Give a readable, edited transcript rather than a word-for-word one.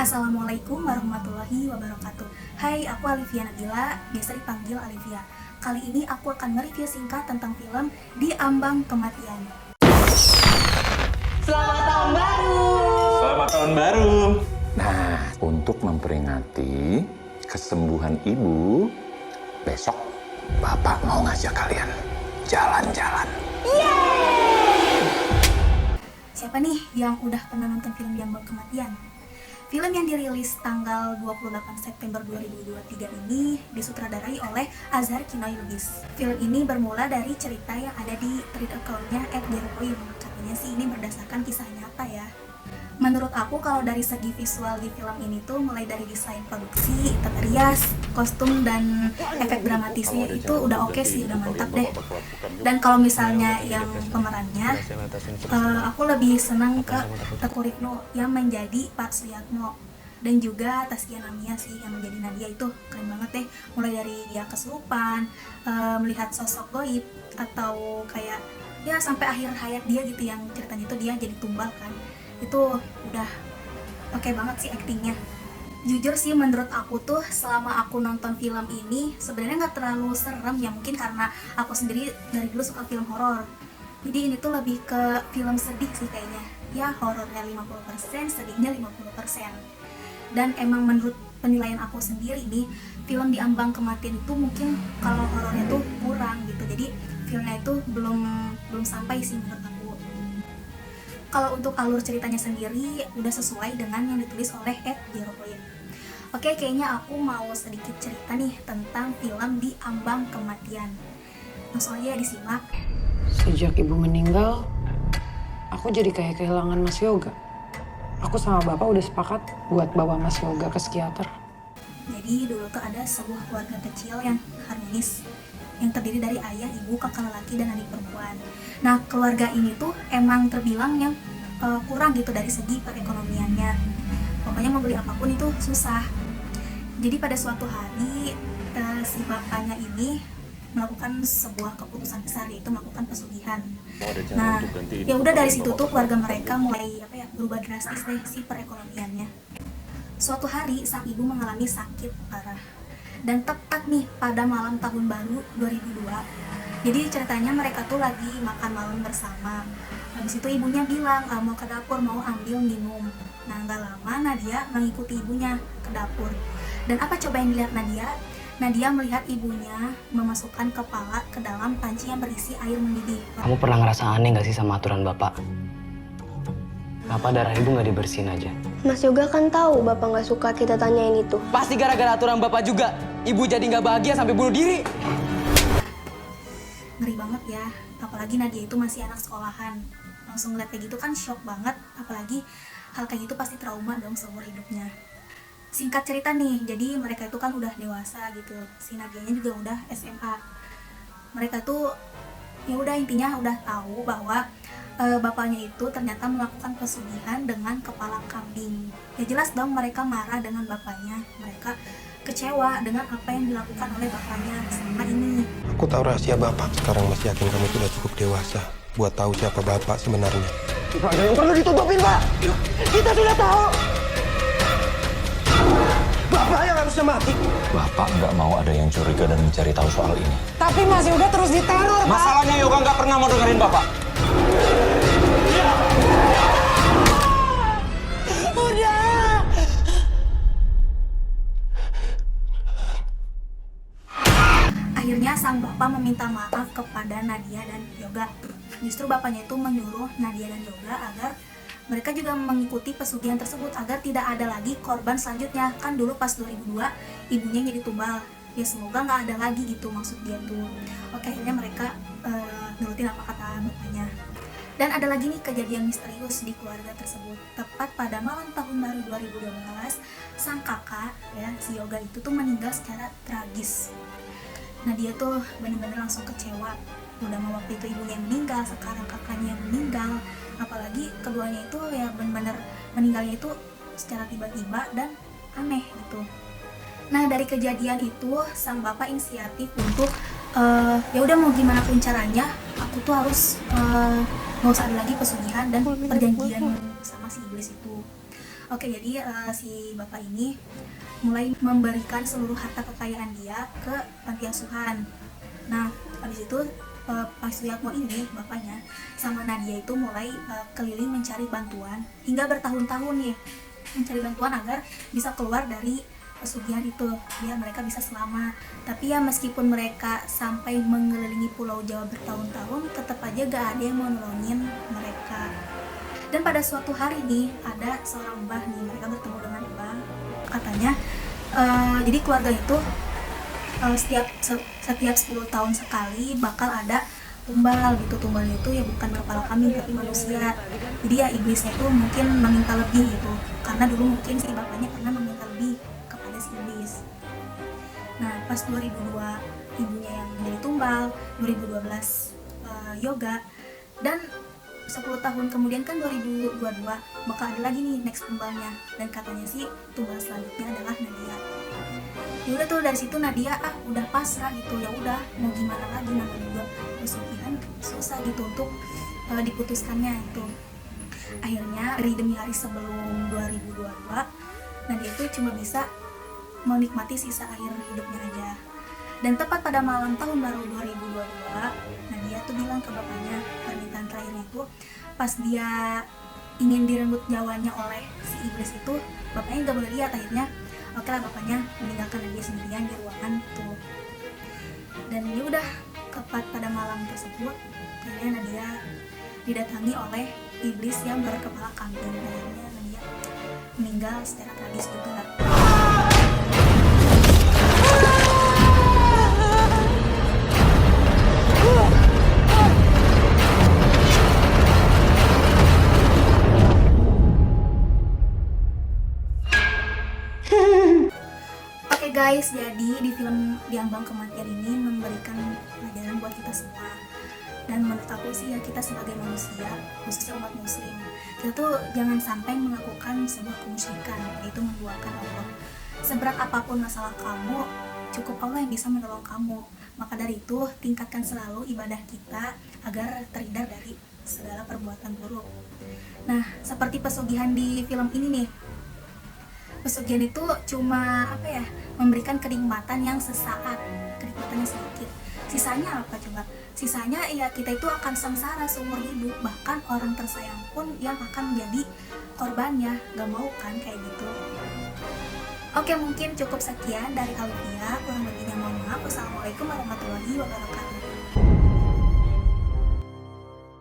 Assalamualaikum warahmatullahi wabarakatuh. Hai, aku Alivia Nabila, biasa dipanggil Alivia. Kali ini aku akan mereview singkat tentang film Di Ambang Kematian. Selamat tahun baru! Selamat tahun baru! Nah, untuk memperingati kesembuhan ibu, besok Bapak mau ngajak kalian jalan-jalan. Siapa nih yang udah pernah nonton film Di Ambang Kematian? Film yang dirilis tanggal 28 September 2023 ini disutradarai oleh Azhar Kinoy Lubis. Film ini bermula dari cerita yang ada di Twitter account-nya @deropoin. Katanya sih ini berdasarkan kisah nyata ya. Menurut aku kalau dari segi visual di film ini tuh mulai dari desain produksi, tata rias, kostum, dan efek dramatisnya itu udah oke sih, udah mantap deh. Dan kalau misalnya yang pemerannya, aku lebih senang ke Teuku Rifno yang menjadi Pak Suyatno, dan juga Taskia Namia sih yang menjadi Nadia. Itu keren banget deh, mulai dari dia kesurupan, melihat sosok goib, atau kayak ya sampai akhir hayat dia gitu, yang ceritanya itu dia jadi tumbal kan. Itu udah oke banget sih aktingnya. Jujur sih menurut aku tuh selama aku nonton film ini sebenarnya nggak terlalu serem ya, mungkin karena aku sendiri dari dulu suka film horor. Jadi ini tuh lebih ke film sedih sih kayaknya. Ya horornya 50%, sedihnya 50%. Dan emang menurut penilaian aku sendiri nih, film Di Ambang Kematian itu mungkin kalau horornya tuh kurang gitu. Jadi filmnya itu belum sampai sih menurut aku. Kalau untuk alur ceritanya sendiri udah sesuai dengan yang ditulis oleh @deropoin. Oke, kayaknya aku mau sedikit cerita nih tentang film Di Ambang Kematian. Langsung aja disimak. Sejak ibu meninggal, aku jadi kayak kehilangan Mas Yoga. Aku sama bapak udah sepakat buat bawa Mas Yoga ke psikiater. Jadi dulu tuh ada sebuah keluarga kecil yang harmonis, yang terdiri dari ayah, ibu, kakak lelaki, dan adik perempuan. Nah, keluarga ini tuh emang terbilang yang kurang gitu dari segi perekonomiannya. Pokoknya mau beli apapun itu susah. Jadi pada suatu hari si bapaknya ini melakukan sebuah keputusan besar, yaitu melakukan pesugihan. Nah, ya udah dari situ tuh keluarga mereka mulai berubah drastis deh si perekonomiannya. Suatu hari sang ibu mengalami sakit parah. Dan tepat nih pada malam tahun baru 2002. Jadi ceritanya mereka tuh lagi makan malam bersama. Habis itu ibunya bilang mau ke dapur, mau ambil minum. Nah, gak lama Nadia mengikuti ibunya ke dapur. Dan apa coba yang dilihat Nadia? Nadia melihat ibunya memasukkan kepala ke dalam panci yang berisi air mendidih. Kamu pernah ngerasa aneh gak sih sama aturan bapak? Kenapa darah ibu gak dibersihin aja? Mas Yoga kan tahu bapak nggak suka kita tanyain itu. Pasti gara-gara aturan bapak juga. Ibu jadi gak bahagia sampai bunuh diri. Ngeri banget ya, apalagi Nadia itu masih anak sekolahan. Langsung ngeliat kayak gitu kan shock banget, apalagi hal kayak gitu pasti trauma dong seumur hidupnya. Singkat cerita nih, jadi mereka itu kan udah dewasa gitu, si Nadianya juga udah SMA. Mereka tuh ya udah intinya udah tahu bahwa bapaknya itu ternyata melakukan pesugihan dengan kepala kambing. Ya jelas dong mereka marah dengan bapaknya, mereka kecewa dengan apa yang dilakukan oleh bapaknya selama ini. Aku tahu rahasia Bapak. Sekarang masih yakin kamu sudah cukup dewasa buat tahu siapa Bapak sebenarnya. Tidak ada yang perlu ditutupin, Pak. Kita sudah tahu. Bapak yang harusnya mati. Bapak nggak mau ada yang curiga dan mencari tahu soal ini. Tapi Mas Yoga terus diteror, Pak. Masalahnya Yoga nggak pernah mau dengerin Bapak. Udah. Akhirnya sang bapak meminta maaf kepada Nadia dan Yoga. Justru bapaknya itu menyuruh Nadia dan Yoga agar mereka juga mengikuti pesugihan tersebut agar tidak ada lagi korban selanjutnya. Kan dulu pas 2002 ibunya jadi tumbal. Ya semoga nggak ada lagi gitu maksud dia tuh. Oke, akhirnya mereka nurutin apa kata bapaknya. Dan ada lagi nih kejadian misterius di keluarga tersebut. Tepat pada malam tahun baru 2012, sang kakak ya si Yoga itu tuh meninggal secara tragis. Nah dia tuh bener-bener langsung kecewa. Udah mau waktu itu ibunya meninggal, sekarang kakaknya yang meninggal. Apalagi keduanya itu ya bener-bener meninggalnya itu secara tiba-tiba dan aneh gitu. Nah dari kejadian itu sang bapak inisiatif untuk ya udah mau gimana pun caranya, aku tuh harus nggak usah ada lagi pesugihan dan perjanjian sama si iblis itu. Oke, jadi si bapak ini mulai memberikan seluruh harta kekayaan dia ke panti asuhan. Nah, habis itu Pak Suyatmo ini, bapaknya, sama Nadia itu mulai keliling mencari bantuan hingga bertahun-tahun nih, mencari bantuan agar bisa keluar dari pesugihan itu, biar mereka bisa selamat. Tapi ya meskipun mereka sampai mengelilingi Pulau Jawa bertahun-tahun, tetap aja gak ada yang mau nolongin mereka. Dan pada suatu hari nih, ada seorang mbah nih, mereka bertemu dengan mbah. Katanya, jadi keluarga itu setiap 10 tahun sekali bakal ada tumbal gitu. Tumbalnya itu ya bukan kepala kambing tapi manusia. Jadi ya iblisnya itu mungkin meminta lebih gitu, karena dulu mungkin si bapaknya pernah meminta lebih kepada si iblis. Nah, pas 2002 ibunya yang menjadi tumbal, 2012 yoga, dan 10 tahun kemudian kan 2022 bakal ada lagi nih next tumbalnya, dan katanya sih tumbal selanjutnya adalah Nadia. Ya udah tuh, dari situ Nadia udah pasrah gitu, ya udah mau gimana lagi, namanya juga pesugihan susah gitu untuk diputuskannya itu. Akhirnya demi hari sebelum 2022 Nadia itu cuma bisa menikmati sisa akhir hidupnya aja. Dan tepat pada malam tahun baru 2022 Nadia tuh bilang ke bapaknya, permintaan terakhirnya itu pas dia ingin direnggut nyawanya oleh si iblis itu, bapaknya gak boleh lihat. Akhirnya oke lah, bapaknya meninggalkan Nadia sendirian di ruangan tuh. Dan ya udah, tepat pada malam tersebut akhirnya Nadia didatangi oleh iblis yang berkepala kambing. Akhirnya Nadia meninggal secara tragis juga. Oke guys, jadi di film Diambang Kematian ini memberikan pelajaran buat kita semua. Dan menurut aku sih ya, kita sebagai manusia, khususnya umat muslim, kita tuh jangan sampai melakukan sebuah kemusyrikan, yaitu menduakan Allah. Seberat apapun masalah kamu, cukup Allah yang bisa menolong kamu. Maka dari itu, tingkatkan selalu ibadah kita agar terhindar dari segala perbuatan buruk. Nah, seperti pesugihan di film ini nih, pesugihan itu cuma memberikan kenikmatan yang sesaat, kenikmatan yang sedikit. Sisanya apa coba? Sisanya ya kita itu akan sengsara seumur hidup. Bahkan orang tersayang pun yang akan menjadi korbannya. Gak mau kan kayak gitu. Oke, mungkin cukup sekian dari Alvia. Kurang lebihnya mohon maaf. Wassalamualaikum warahmatullahi wabarakatuh.